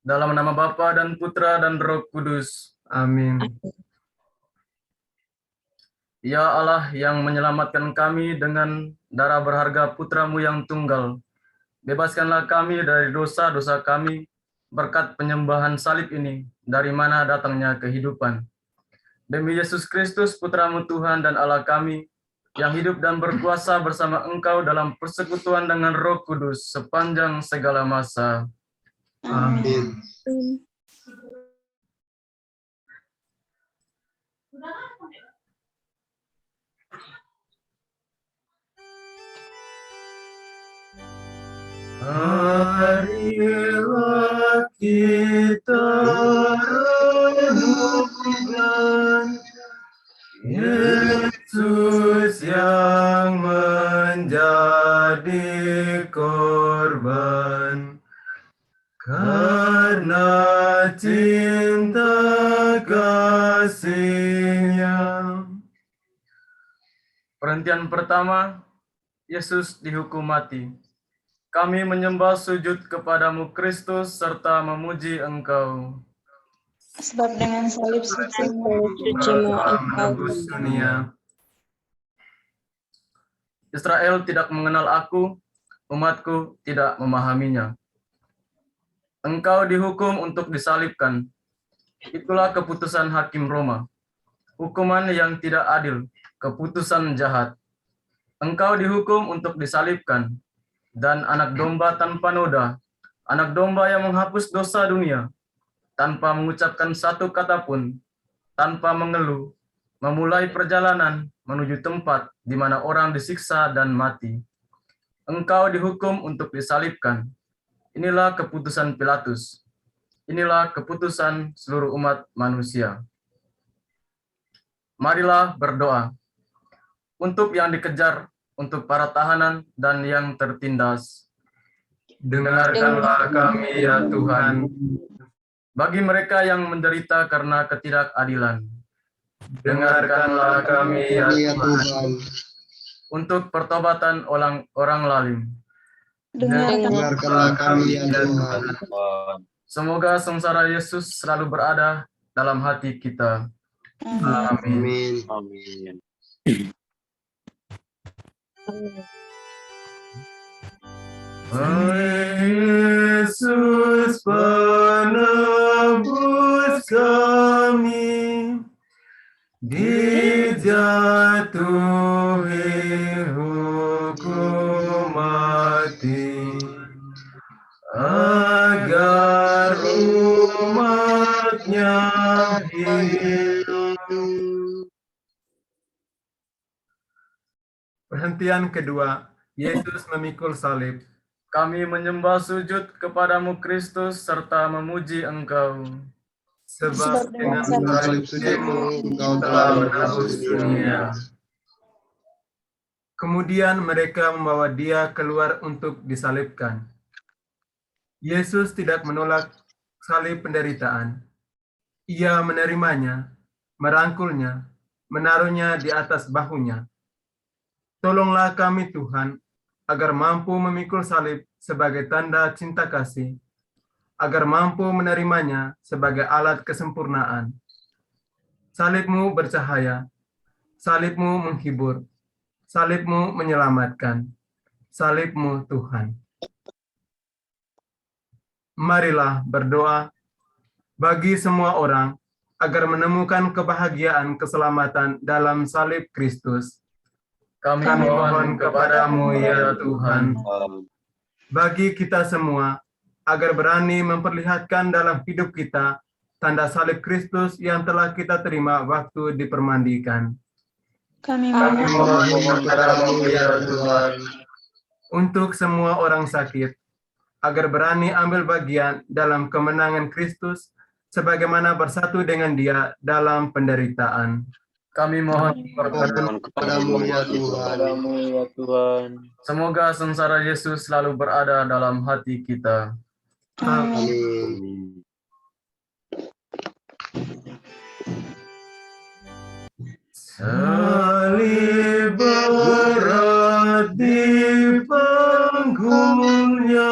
Dalam nama Bapa dan Putra dan Roh Kudus. Amin. Ya Allah yang menyelamatkan kami dengan darah berharga Putramu yang tunggal, bebaskanlah kami dari dosa-dosa kami berkat penyembahan salib ini, dari mana datangnya kehidupan. Demi Yesus Kristus, Putramu Tuhan dan Allah kami, yang hidup dan berkuasa bersama Engkau dalam persekutuan dengan Roh Kudus sepanjang segala masa. Amin. Marilah kita renungkan Yesus yang menjadi korban karena cinta kasih-Nya. Perhentian pertama, Yesus dihukum mati. Kami menyembah sujud kepadamu Kristus serta memuji Engkau. Sebab dengan salib sucimu Engkau menebus dunia. Israel tidak mengenal aku, umatku tidak memahaminya. Engkau dihukum untuk disalibkan. Itulah keputusan hakim Roma. Hukuman yang tidak adil, keputusan jahat. Engkau dihukum untuk disalibkan. Dan anak domba tanpa noda, anak domba yang menghapus dosa dunia, tanpa mengucapkan satu kata pun, tanpa mengeluh, memulai perjalanan menuju tempat di mana orang disiksa dan mati. Engkau dihukum untuk disalibkan. Inilah keputusan Pilatus. Inilah keputusan seluruh umat manusia. Marilah berdoa untuk yang dikejar, untuk para tahanan dan yang tertindas. Dengarkanlah kami ya Tuhan. Bagi mereka yang menderita karena ketidakadilan. Dengarkanlah kami ya Tuhan. Untuk pertobatan orang lalim. Dengarkanlah kami ya Tuhan. Semoga sengsara Yesus selalu berada dalam hati kita. Amin. Amin. Yesus penebus kami, dijatuhi hukum mati, agar umat-Nya hidup. Perhentian kedua, Yesus memikul salib. Kami menyembah sujud kepadamu Kristus serta memuji Engkau. Sebab dengan salib sucimu Engkau telah menebus dunia. Kemudian mereka membawa Dia keluar untuk disalibkan. Yesus tidak menolak salib penderitaan. Ia menerimanya, merangkulnya, menaruhnya di atas bahunya. Tolonglah kami Tuhan, agar mampu memikul salib sebagai tanda cinta kasih, agar mampu menerimanya sebagai alat kesempurnaan. Salib-Mu bercahaya, salib-Mu menghibur, salib-Mu menyelamatkan, salib-Mu Tuhan. Marilah berdoa bagi semua orang agar menemukan kebahagiaan keselamatan dalam salib Kristus. Kami mohon kepadamu ya Tuhan. Bagi kita semua, agar berani memperlihatkan dalam hidup kita tanda salib Kristus yang telah kita terima waktu dipermandikan. Kami mohon kepadamu ya Tuhan. Untuk semua orang sakit, agar berani ambil bagian dalam kemenangan Kristus, sebagaimana bersatu dengan Dia dalam penderitaan. Kami mohon Mohon kepadamu ya Tuhan. Kepadamu ya Tuhan. semoga sengsara Yesus selalu berada dalam hati kita. Amin. Amin. Salib berat di panggungnya,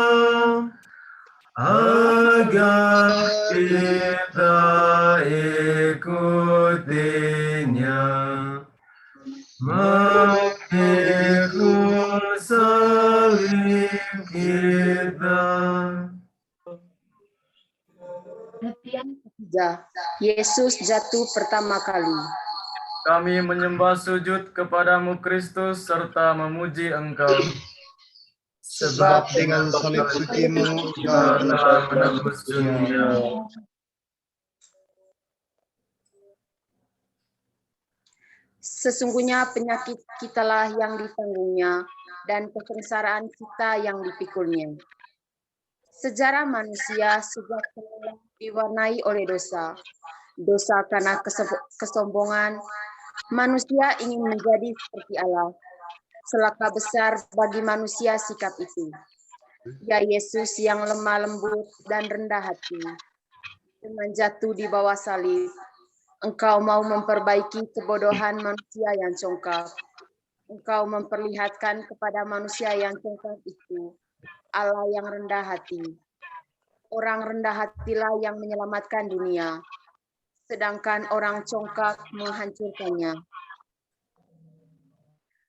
agar kita ikutinya, memikul salib kita. Ketiga, Yesus jatuh pertama kali. Kami menyembah sujud kepadamu Kristus serta memuji Engkau. Sebab dengan salib sucimu Kau Engkau telah menebus dunia. Sesungguhnya penyakit kitalah yang ditanggungnya dan kesengsaraan kita yang dipikulnya. Sejarah manusia sejak semula diwarnai oleh dosa. Dosa karena kesombongan, manusia ingin menjadi seperti Allah. Celaka besar bagi manusia sikap itu. Ya Yesus yang lemah lembut dan rendah hati, dengan jatuh di bawah salib, Engkau mau memperbaiki kebodohan manusia yang congkak. Engkau memperlihatkan kepada manusia yang congkak itu Allah yang rendah hati. Orang rendah hatilah yang menyelamatkan dunia, sedangkan orang congkak menghancurkannya.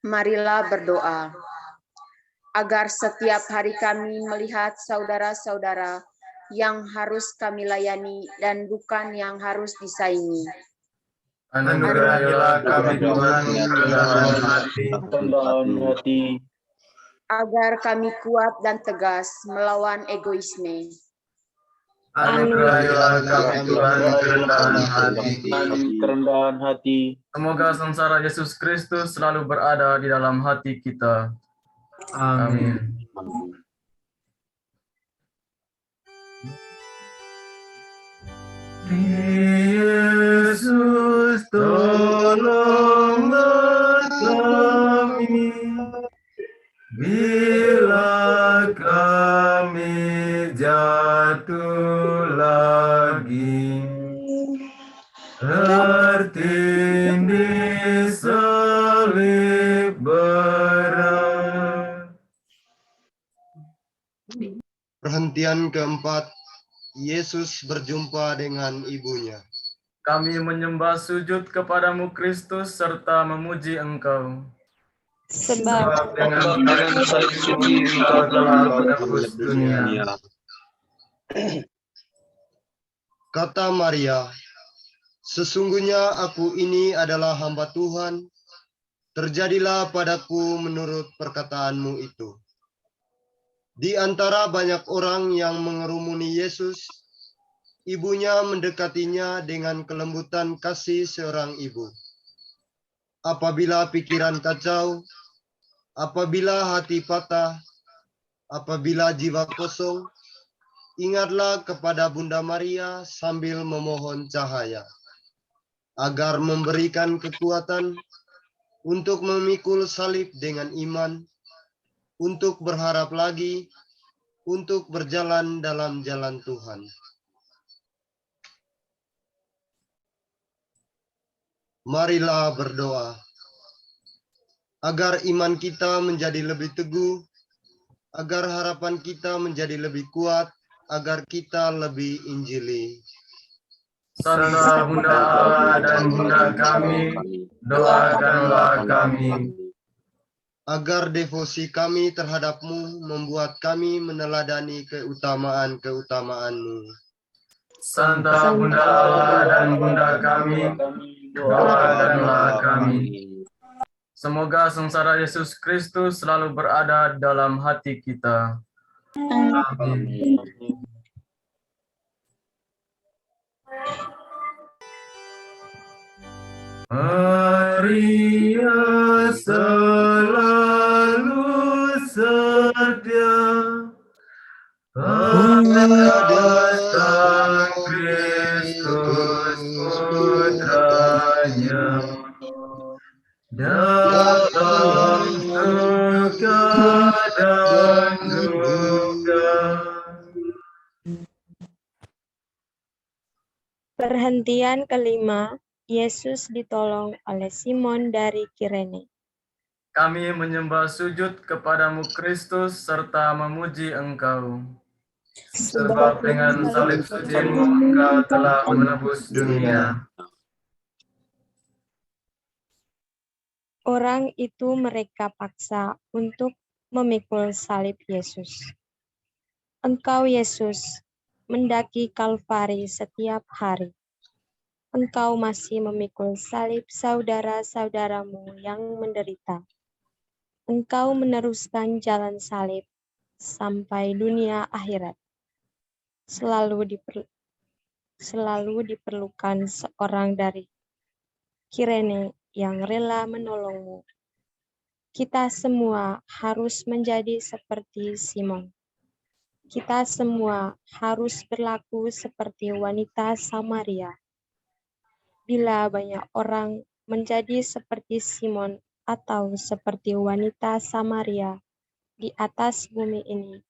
Marilah berdoa, agar setiap hari kami melihat saudara-saudara yang harus kami layani dan bukan yang harus disaingi. Anugerahilah kami Tuhan kerendahan hati, Kerendahan hati. Agar kami kuat dan tegas melawan egoisme. Anugerahilah kami Tuhan kerendahan hati. Kerendahan hati. Semoga sengsara Yesus Kristus selalu berada di dalam hati kita. Amin. Yesus, tolonglah kami bila kami jatuh lagi, tertindih salib berat. Perhentian keempat, Yesus berjumpa dengan ibunya. Kami menyembah sujud kepadamu Kristus serta memuji Engkau. Sebab Dengan salib suci Engkau telah menebus dunia. Kata Maria, sesungguhnya aku ini adalah hamba Tuhan, terjadilah padaku menurut perkataanmu itu. Di antara banyak orang yang mengerumuni Yesus, ibunya mendekatinya dengan kelembutan kasih seorang ibu. Apabila pikiran kacau, apabila hati patah, apabila jiwa kosong, ingatlah kepada Bunda Maria sambil memohon cahaya, agar memberikan kekuatan untuk memikul salib dengan iman, untuk berharap lagi, untuk berjalan dalam jalan Tuhan. Marilah berdoa, agar iman kita menjadi lebih teguh, agar harapan kita menjadi lebih kuat, agar kita lebih injili. Santa Bunda Allah dan Bunda kami, doakanlah kami. Agar devosi kami terhadapmu membuat kami meneladani keutamaan-keutamaan-Mu. Santa Bunda Allah dan Bunda kami, doakanlah kami. Semoga sengsara Yesus Kristus selalu berada dalam hati kita. Amin. Maria selalu setia pada Sang Kristus Putranya, dalam suka dan duka. Perhentian kelima, Yesus ditolong oleh Simon dari Kirene. Kami menyembah sujud kepadamu Kristus serta memuji Engkau. Sebab dengan salib sucimu Engkau telah menebus dunia. Orang itu mereka paksa untuk memikul salib Yesus. Engkau Yesus, mendaki Kalvari setiap hari. Engkau masih memikul salib saudara-saudaramu yang menderita. Engkau meneruskan jalan salib sampai dunia akhirat. Selalu diperlukan seorang dari Kirene yang rela menolongmu. Kita semua harus menjadi seperti Simon. Kita semua harus berlaku seperti wanita Samaria. Bila banyak orang menjadi seperti Simon atau seperti wanita Samaria, di atas bumi ini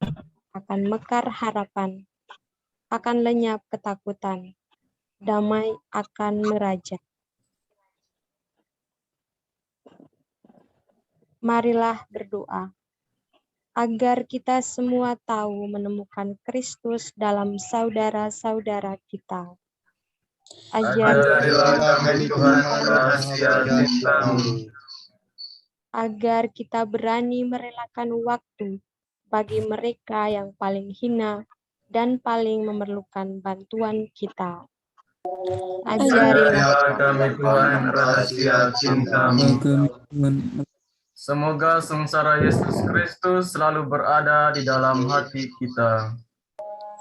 akan mekar harapan, akan lenyap ketakutan, damai akan meraja. Marilah berdoa, agar kita semua tahu menemukan Kristus dalam saudara-saudara kita. Ajarilah kami Tuhan rahasia cinta-Mu. Agar kita berani merelakan waktu bagi mereka yang paling hina dan paling memerlukan bantuan kita. Ajarilah kami Tuhan rahasia cinta-Mu. Semoga sengsara Yesus Kristus selalu berada di dalam hati kita.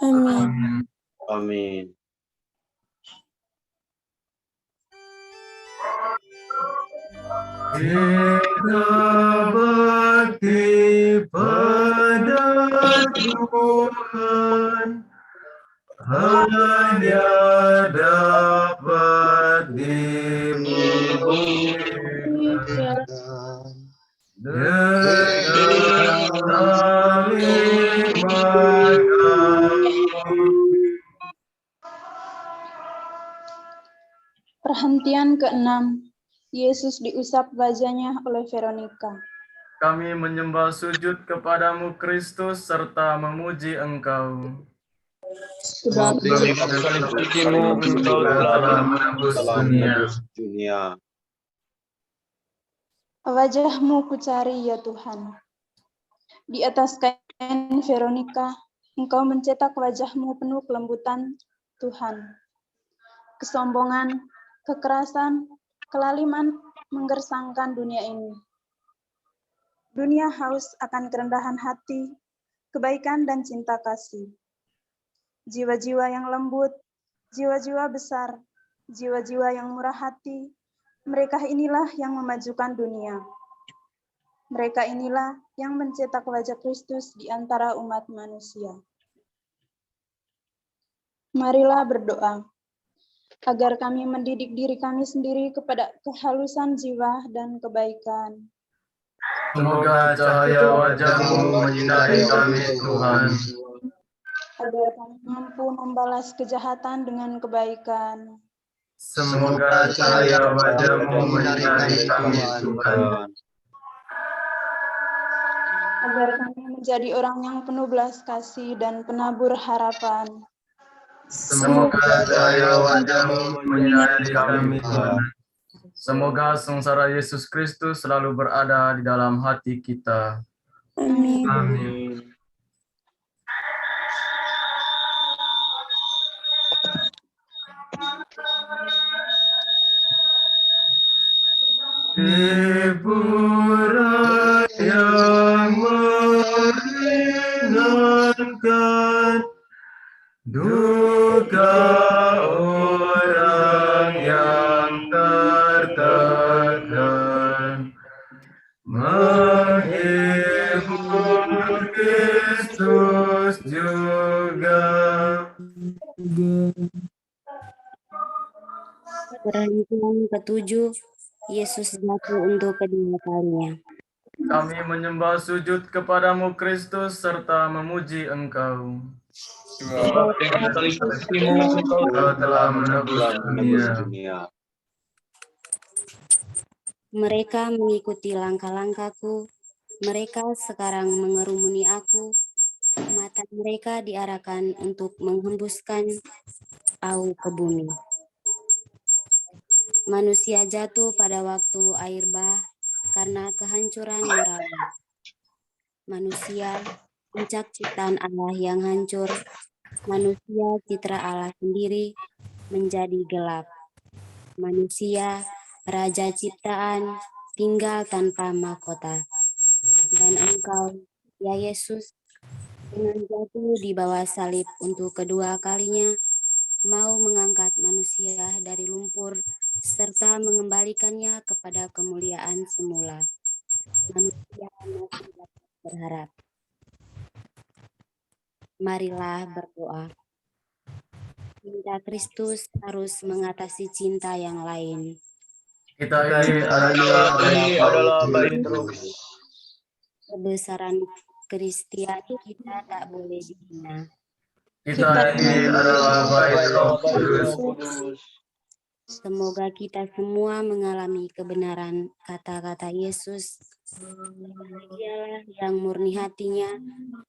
Amin. Amin. Kita bakti pada Tuhan hanya dapat dibuktikan dengan saling mengasihi. Perhentian ke-6, Yesus diusap wajahnya oleh Veronika. Kami menyembah sujud kepadamu Kristus serta memuji Engkau. Sebab dengan salib sucimu Engkau telah menebus dunia. Wajahmu kucari ya Tuhan. Di atas kain Veronika, Engkau mencetak wajahmu penuh kelembutan, Tuhan. Kesombongan, kekerasan, kelaliman menggersangkan dunia ini. Dunia haus akan kerendahan hati, kebaikan dan cinta kasih. Jiwa-jiwa yang lembut, jiwa-jiwa besar, jiwa-jiwa yang murah hati, mereka inilah yang memajukan dunia. Mereka inilah yang mencetak wajah Kristus di antara umat manusia. Marilah berdoa, agar kami mendidik diri kami sendiri kepada kehalusan jiwa dan kebaikan. Semoga cahaya wajah-Mu menyinari kami, Tuhan. Agar kami mampu membalas kejahatan dengan kebaikan. Semoga cahaya wajah-Mu menyinari kami, Tuhan. Agar kami menjadi orang yang penuh belas kasih dan penabur harapan. Semoga cahaya wajah-Mu menyinari kami, Tuhan. Semoga sengsara Yesus Kristus selalu berada di dalam hati kita. Amin. Amin. Hiburan yang meringankan duka orang yang tertekan, menghibur Kristus juga. surga. Perhentian ketujuh, Yesus jatuh untuk kedua kalinya. Kami menyembah sujud kepadamu Kristus serta memuji Engkau. Sebab dengan salib buktimu Engkau telah menebus telah menebus dunia. dunia. Mereka mengikuti langkah-langkahku, mereka sekarang mengerumuni aku, mata mereka diarahkan untuk menghembuskan au ke bumi. Manusia jatuh pada waktu air bah karena kehancuran moralnya. Manusia, puncak ciptaan Allah yang hancur, manusia citra Allah sendiri menjadi gelap. Manusia, raja ciptaan, tinggal tanpa mahkota. Dan Engkau, ya Yesus, dengan jatuh di bawah salib untuk kedua kalinya, mau mengangkat manusia dari lumpur serta mengembalikannya kepada kemuliaan semula. Manusia masih dapat berharap. Marilah berdoa. Cinta Kristus harus mengatasi cinta yang lain. Kita ini adalah Ini adalah baik terus. Kebesaran Kristiani kita tak boleh dihina. Kita ini adalah baik Roh Kudus. Kudus. Semoga kita semua mengalami kebenaran kata-kata Yesus. Dialah yang murni hatinya,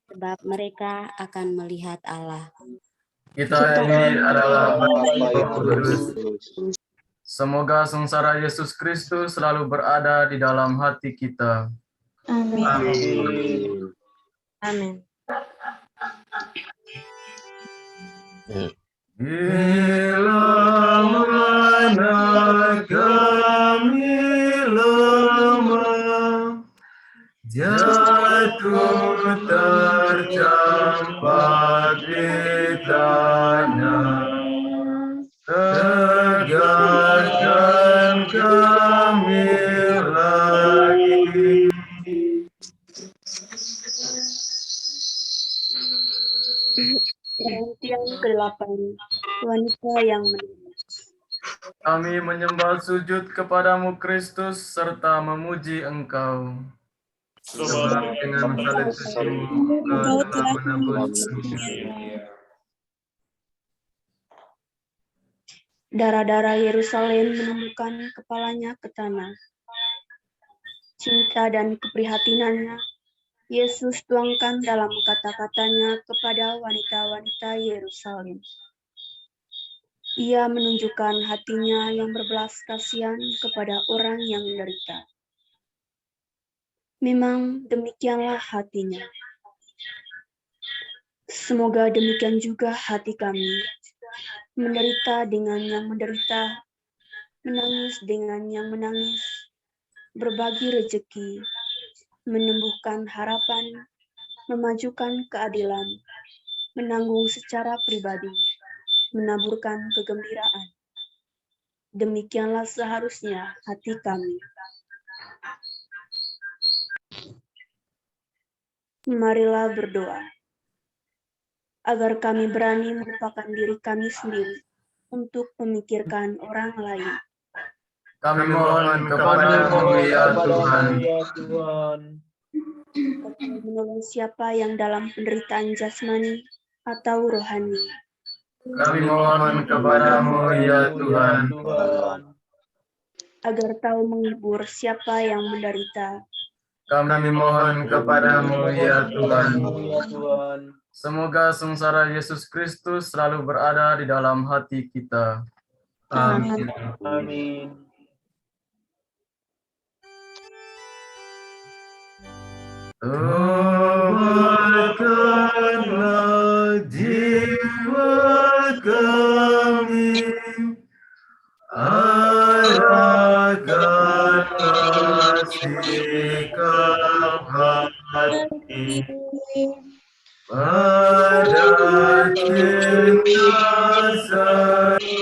sebab mereka akan melihat Allah. Kita ini adalah baik Roh Kudus. Kudus. Semoga sengsara Yesus Kristus selalu berada di dalam hati kita. Amin. Amin. Amin. Bila mana kami lemah, jatuh tercampak di tanah, tegarkan kami lagi. Perhentian ke-8, wanita yang menangis. Kami menyembah sujud kepadamu Kristus serta memuji Engkau. Sebab dengan salib Engkau telah menebus dunia. Darah-darah Yerusalem menundukkan kepalanya ke tanah. Cinta dan keprihatinannya Yesus tuangkan dalam kata-katanya kepada wanita-wanita Yerusalem. Ia menunjukkan hatinya yang berbelas kasihan kepada orang yang menderita. Memang demikianlah hatinya. Semoga demikian juga hati kami, menderita dengan yang menderita, menangis dengan yang menangis, berbagi rejeki, menumbuhkan harapan, memajukan keadilan, menanggung secara pribadi, menaburkan kegembiraan. Demikianlah seharusnya hati kami. Marilah berdoa, agar kami berani melupakan diri kami sendiri untuk memikirkan orang lain. Kami mohon kepadamu ya Tuhan. Menolong siapa yang dalam penderitaan jasmani atau rohani. Kami mohon kepadamu ya Tuhan. Agar tahu menghibur siapa yang menderita. Kami mohon kepadamu ya Tuhan. Semoga sengsara Yesus Kristus selalu berada di dalam hati kita. Amin. Amin. Tobatkanlah jiwa kami, arahkanlah sikap hati pada cinta sejati.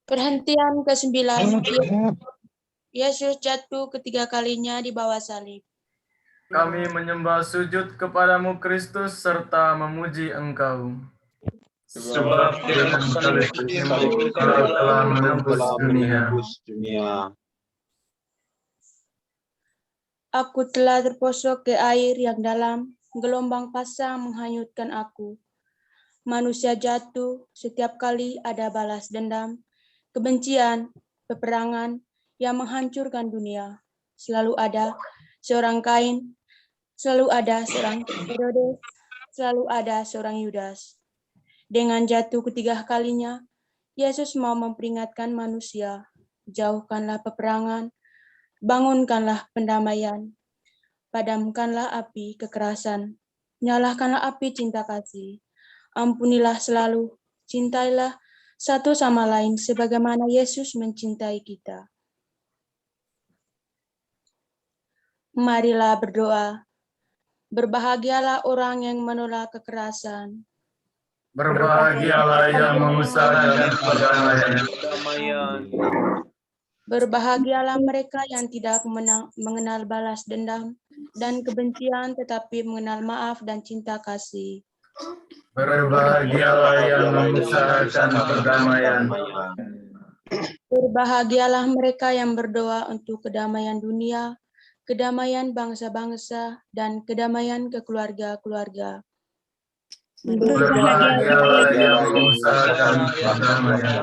Perhentian ke-9. Yesus jatuh ketiga kalinya di bawah salib. Kami menyembah sujud kepadamu Kristus serta memuji Engkau. Sebab dengan salib Engkau telah menebus dunia. Aku telah terposok ke air yang dalam, gelombang pasang menghanyutkan aku. Manusia jatuh, setiap kali ada balas dendam, kebencian, peperangan yang menghancurkan dunia. Selalu ada seorang Kain, selalu ada seorang Herodes, selalu ada seorang Yudas. Dengan jatuh ketiga kalinya, Yesus mau memperingatkan manusia, jauhkanlah peperangan, bangunkanlah pendamaian, padamkanlah api kekerasan, nyalakanlah api cinta kasih, ampunilah selalu, cintailah satu sama lain sebagaimana Yesus mencintai kita. Marilah berdoa. Berbahagialah orang yang menolak kekerasan. Berbahagialah yang mengusahakan perdamaian. Berbahagialah mereka yang tidak mengenal balas dendam dan kebencian, tetapi mengenal maaf dan cinta kasih. Berbahagialah yang mengusahakan perdamaian. Berbahagialah mereka yang berdoa untuk kedamaian dunia, kedamaian bangsa-bangsa, dan kedamaian kekeluarga-keluarga. Berbahagialah yang mengusahakan perdamaian.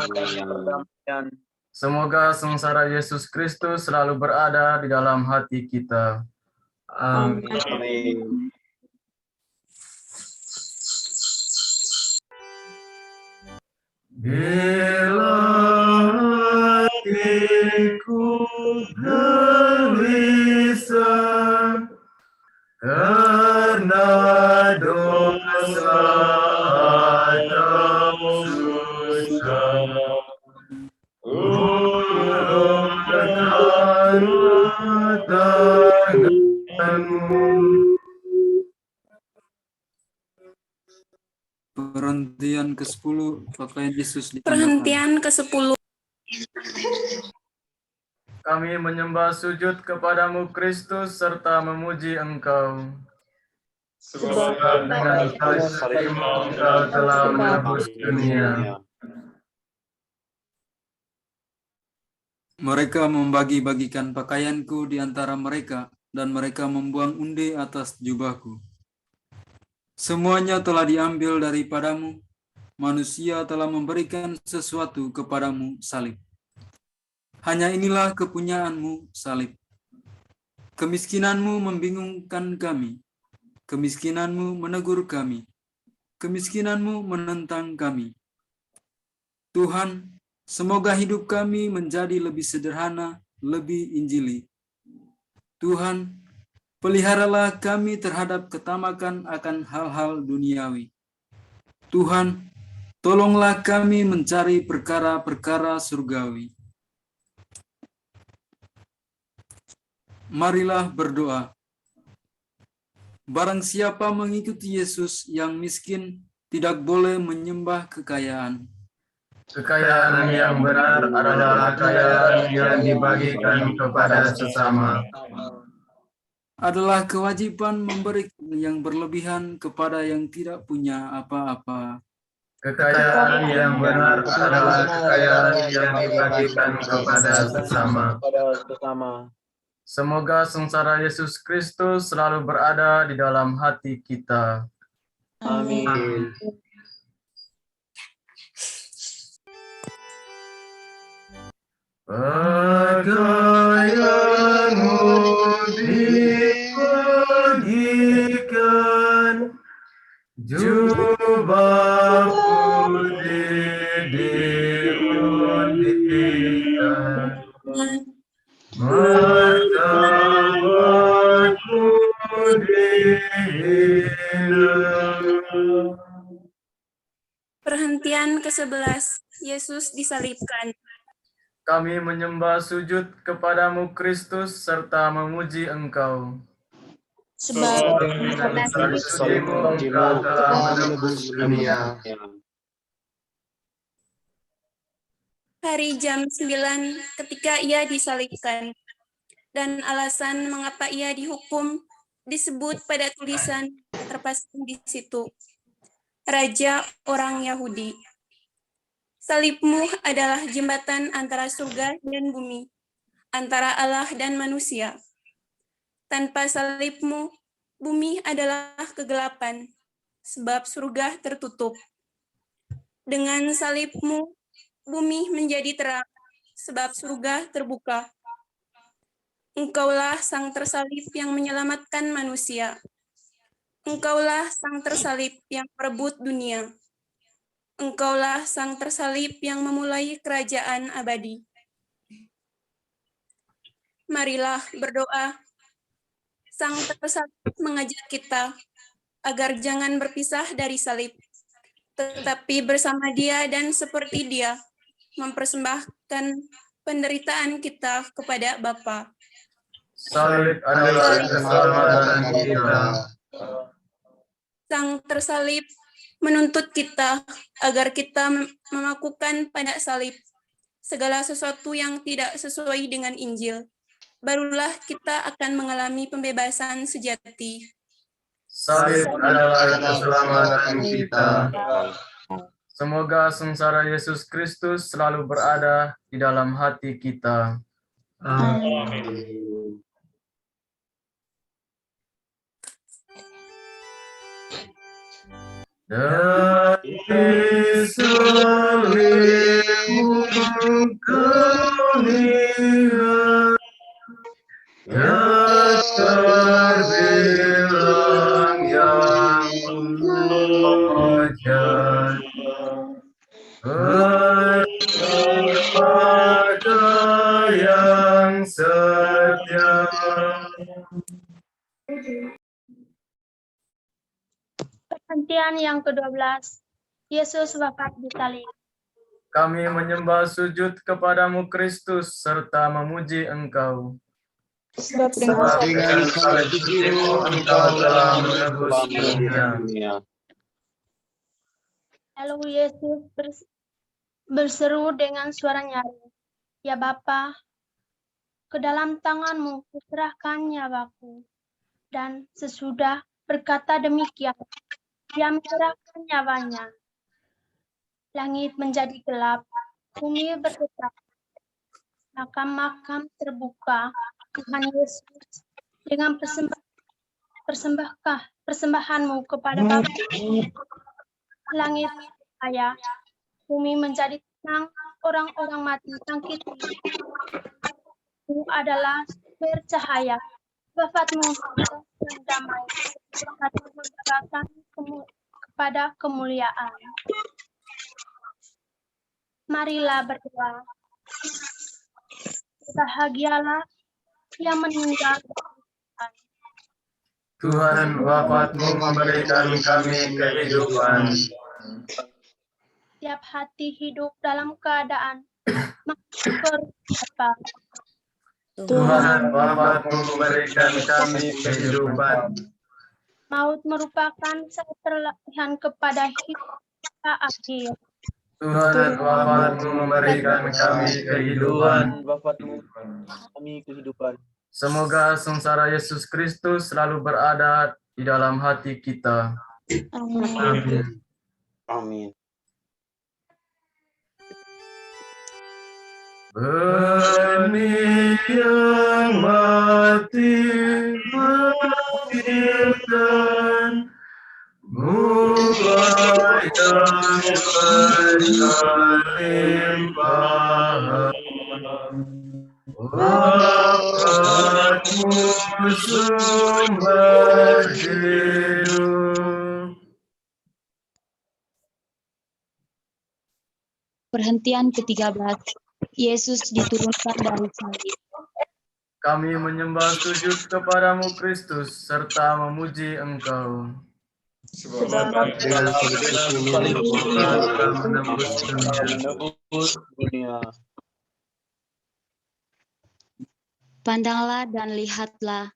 Semoga sengsara Yesus Kristus selalu berada di dalam hati kita. Amin. Bila hatiku gelisah karena dosa atau susah, ulurkan tanganmu. Perhentian ke-10, pakaian Yesus dikenakan. Perhentian ke-10. Kami menyembah sujud kepadamu Kristus serta memuji Engkau. Sebab dengan salibmu Engkau telah menebus dunia. Mereka membagi-bagikan pakaianku di antara mereka, dan mereka membuang undi atas jubahku. Semuanya telah diambil daripadamu, manusia telah memberikan sesuatu kepadamu, salib. Hanya inilah kepunyaanmu, salib. Kemiskinanmu membingungkan kami, kemiskinanmu menegur kami, kemiskinanmu menentang kami. Tuhan, semoga hidup kami menjadi lebih sederhana, lebih injili. Tuhan, peliharalah kami terhadap ketamakan akan hal-hal duniawi. Tuhan, tolonglah kami mencari perkara-perkara surgawi. Marilah berdoa. Barang siapa mengikuti Yesus yang miskin, tidak boleh menyembah kekayaan. Kekayaan yang benar adalah kekayaan yang dibagikan kepada sesama. Adalah kewajiban memberi yang berlebihan kepada yang tidak punya apa-apa. Kekayaan yang benar adalah kekayaan yang dibagikan kepada sesama. Semoga sengsara Yesus Kristus selalu berada di dalam hati kita. Amin. Pakaianmu dibagikan, jubah putih diundikan, martabatmu dihina. Perhentian ke-11. Yesus disalibkan. Kami menyembah sujud kepadamu Kristus serta memuji Engkau. Sebab dengan salibmu Engkau telah menebus dunia. hari jam 9 ketika ia disalibkan. Dan alasan mengapa ia dihukum disebut pada tulisan terpasang di situ. Raja orang Yahudi. Salibmu adalah jembatan antara surga dan bumi, antara Allah dan manusia. Tanpa salibmu, bumi adalah kegelapan, sebab surga tertutup. Dengan salibmu, bumi menjadi terang, sebab surga terbuka. Engkaulah sang tersalib yang menyelamatkan manusia. Engkaulah sang tersalib yang merebut dunia. Engkaulah sang tersalib yang memulai kerajaan abadi. Marilah berdoa. Sang tersalib mengajak kita agar jangan berpisah dari salib, tetapi bersama Dia dan seperti Dia mempersembahkan penderitaan kita kepada Bapa. Salib adalah keselamatan kita. Sang tersalib menuntut kita agar kita melakukan pada salib segala sesuatu yang tidak sesuai dengan Injil. Barulah kita akan mengalami pembebasan sejati. Salib adalah keselamatan kita. Semoga sengsara Yesus Kristus selalu berada di dalam hati kita. Amin. Dari salibmu kau lihat, yang terbilang yang mujad, kepada yang setia. Perhentian yang ke-12. Yesus wafat di salib. Kami menyembah sujud kepadamu Kristus serta memuji Engkau. Sebab Dengan salib itu Engkau telah menebus dunia. Lalu Yesus berseru dengan suara nyaring, "Ya Bapa, ke dalam tangan-Mu kuserahkan nyawaku." Dan sesudah berkata demikian, Dia menyerahkan nyawanya. Langit menjadi gelap, bumi bergetar. Makam-makam terbuka. Tuhan Yesus, dengan persembahan-Mu kepada Bapa, langit ayah, bumi menjadi tenang, orang-orang mati bangkit. Itu adalah sumber cahaya. Wafat-Mu dan damai, satu membawakan kepada kemuliaan. Marilah berdoa. Bahagialah yang meninggal. Tuhan, wafat-Mu memberikan kami kehidupan. Tiap hati hidup dalam keadaan berapa. Tuhan, wafat-Mu memberikan kami kehidupan. Maut merupakan serpihan kepada hidup akhir. Tuhan, wafat-Mu memberikan kami kehidupan. Semoga sengsara Yesus Kristus selalu berada di dalam hati kita. Amin. Amin. Benih yang mati melahirkan buah yang berlimpahan. Wafat-Mu sumber hidup. Perhentian ke-13. Yesus diturunkan dari salib. Kami menyembah sujud kepadamu Kristus serta memuji Engkau. Sebab dengan salib itu menebus dunia. Pandanglah dan lihatlah,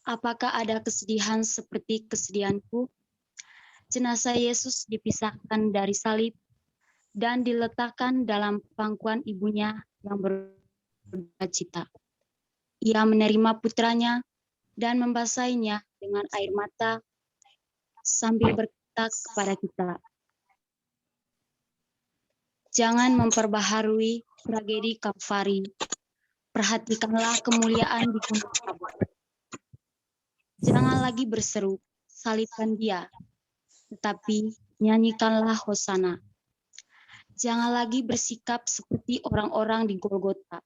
apakah ada kesedihan seperti kesedihanku? Jenazah Yesus dipisahkan dari salib, dan diletakkan dalam pangkuan ibunya yang berbukacita. Ia menerima putranya dan membasahinya dengan air mata sambil berkata kepada kita, "Jangan memperbaharui tragedi Kalvari. Perhatikanlah kemuliaan di gunung Tabor. Jangan lagi berseru, salibkan dia, tetapi nyanyikanlah Hosana. Jangan lagi bersikap seperti orang-orang di Golgota,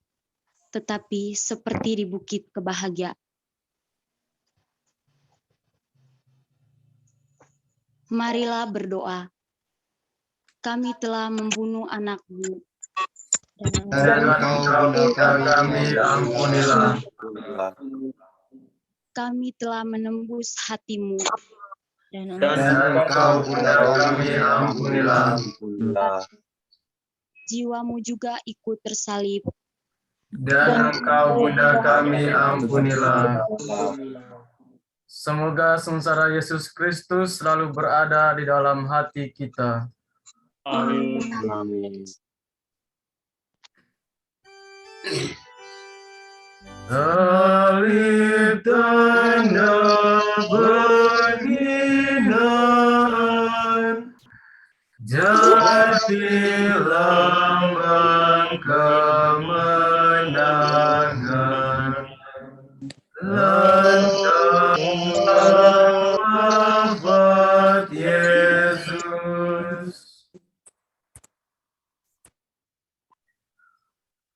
tetapi seperti di Bukit Kebahagiaan. Marilah berdoa. Kami telah membunuh anakmu, Dan Engkau Bunda kami, ampunilah. kami telah menembus hatimu, Dan Engkau Bunda kami, ampunilah. jiwamu juga ikut tersalib. Dan Engkau Bunda kami, ampunilah. Semoga sengsara Yesus Kristus selalu berada di dalam hati kita. Amin. Salib tanda penghinaan, jadi lambang kemenangan. Lantang wafat Yesus.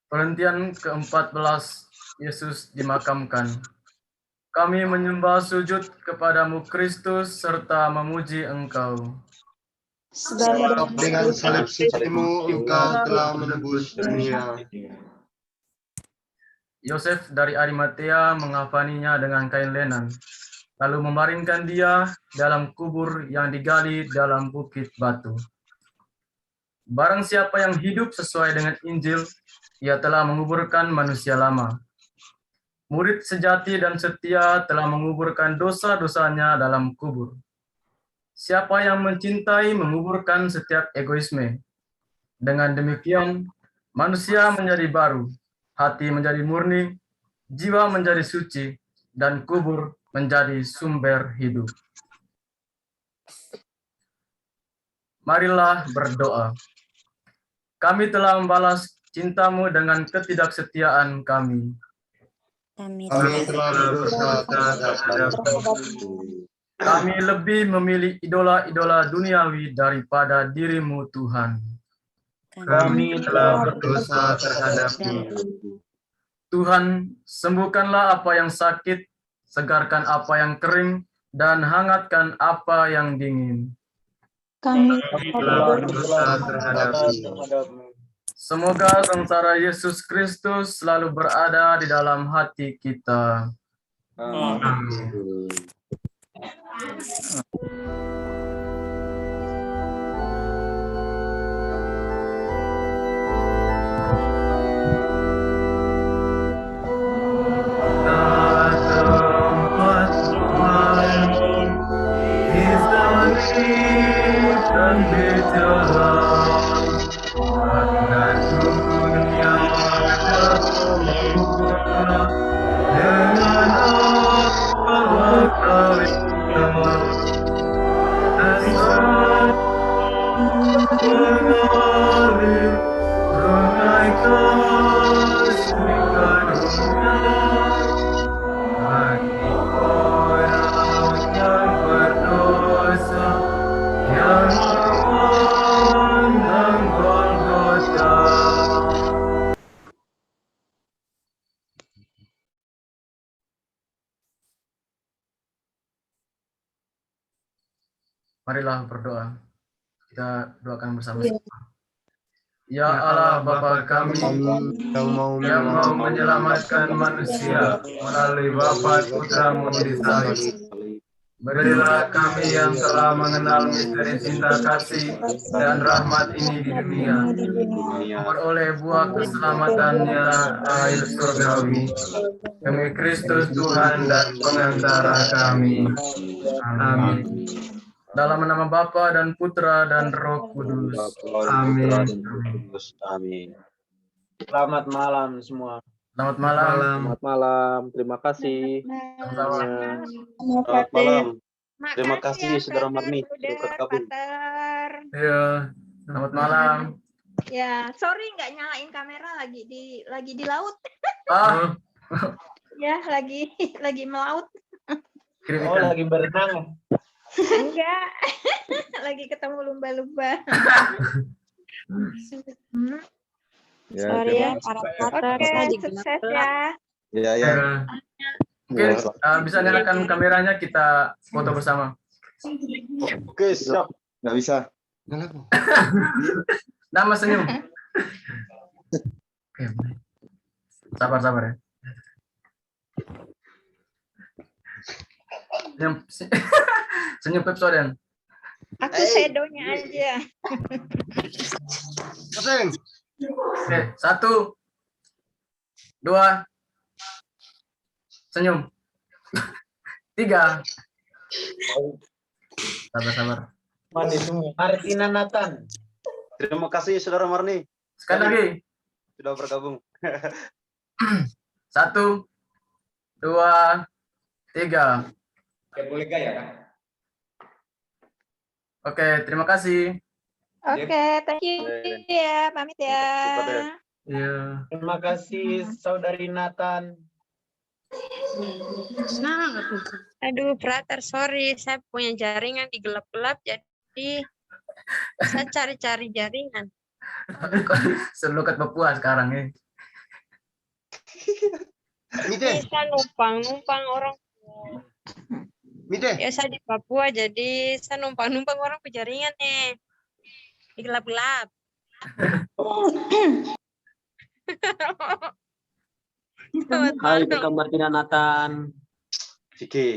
Perhentian ke-14, Yesus dimakamkan. Kami menyembah sujud kepadamu Kristus serta memuji Engkau. Sebab dengan salib sucimu Engkau telah menebus dunia. Yosef dari Arimatea mengafaninya dengan kain lenan, lalu membaringkan dia dalam kubur yang digali dalam bukit batu. Barang siapa yang hidup sesuai dengan Injil, ia telah menguburkan manusia lama. Murid sejati dan setia telah menguburkan dosa-dosanya dalam kubur. Siapa yang mencintai menguburkan setiap egoisme. Dengan demikian, manusia menjadi baru, hati menjadi murni, jiwa menjadi suci, dan kubur menjadi sumber hidup. Marilah berdoa. Kami telah membalas cintamu dengan ketidaksetiaan kami. Kami telah berdosa terhadapmu. Kami lebih memilih idola-idola duniawi daripada dirimu, Tuhan. Kami telah berdosa terhadapmu. Tuhan, sembuhkanlah apa yang sakit, segarkan apa yang kering, dan hangatkan apa yang dingin. Kami telah berdosa terhadapmu. Semoga sengsara Yesus Kristus selalu berada di dalam hati kita. Amin. Marilah berdoa. Kita doakan bersama-sama. Ya Allah Bapa kami yang mau menyelamatkan manusia melalui wafat Putramu di salib. Berilah kami yang telah mengenal misteri cinta kasih dan rahmat ini di dunia, memperoleh buah keselamatannya air surgawi, demi Kristus Tuhan dan pengantara kami. Amin. Dalam nama Bapa dan Putra dan Roh Kudus. Amin. Amin. Selamat malam semua. Selamat malam. Selamat malam. Terima kasih. Sama-sama. Selamat malam. Terima kasih Saudara Marni sudah bergabung. Iya, selamat malam. Ya, sorry nggak nyalain kamera lagi di laut. Ah, Ya, lagi melaut. kirim Oh, ikan. lagi berenang. Enggak. Lagi ketemu lumba-lumba. Ya, Sorry ya, para pater. Oke, Saya sukses gelap-gelap. ya. Ya. Mungkin bisa nyalakan kameranya, kita foto bersama. Oke, siap. Nggak bisa. Nama senyum. Oke. Sabar ya. Senyum Pepsodent. Aku shadownya aja. Oke, 1, 2, senyum. 3. Sabar. Mandi semua. Martina Nathan. Terima kasih Saudara Marni Sekali lagi. sudah bergabung. 1, 2, 3. Boleh gaya kan? Oke, terima kasih. Oke, thank you ya. Pamit ya. Iya. Terima kasih Saudari Nathan. Aduh, Prater, sorry. Saya punya jaringan di gelap-gelap, jadi saya cari-cari jaringan. Selukat Papua sekarang ya. Bisa numpang orang. Ya, saya di Papua, jadi saya numpang orang ke jaringan nih. Di gelap-gelap. Hai, Kak Martina Nathan. Vicky.